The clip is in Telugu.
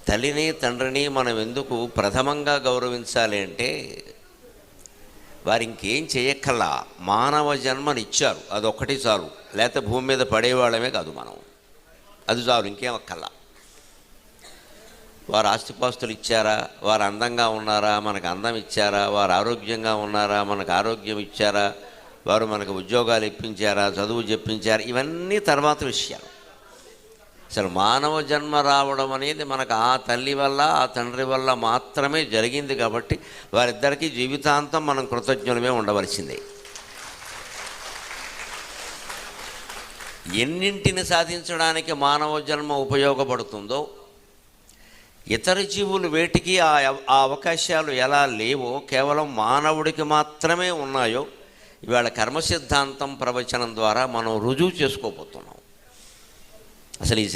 తల్లిని తండ్రిని మనం ఎందుకు ప్రథమంగా గౌరవించాలి అంటే, వారు ఇంకేం చేయక్కల్లా, మానవ జన్మనిచ్చారు, అదొక్కటి చాలు. లేకపోతే భూమి మీద పడేవాళ్ళమే కాదు మనం, అది చాలు, ఇంకేం అక్కల్లా. వారు ఆస్తిపాస్తులు ఇచ్చారా, వారు అందంగా ఉన్నారా, మనకు అందం ఇచ్చారా, వారు ఆరోగ్యంగా ఉన్నారా, మనకు ఆరోగ్యం ఇచ్చారా, వారు మనకు ఉద్యోగాలు ఇప్పించారా, చదువు చెప్పించారా, ఇవన్నీ తర్వాత విషయాలు. అసలు మానవ జన్మ రావడం అనేది మనకు ఆ తల్లి వల్ల ఆ తండ్రి వల్ల మాత్రమే జరిగింది. కాబట్టి వారిద్దరికీ జీవితాంతం మనం కృతజ్ఞులమే ఉండవలసిందే. ఎన్నింటిని సాధించడానికి మానవ జన్మ ఉపయోగపడుతుందో, ఇతర జీవులు వేటికి ఆ అవకాశాలు ఎలా లేవో కేవలం మానవుడికి మాత్రమే ఉన్నాయో ఇవాళ కర్మ సిద్ధాంతం ప్రవచనం ద్వారా మనం రుజువు చేసుకోబోతున్నాం. అసలు ఈ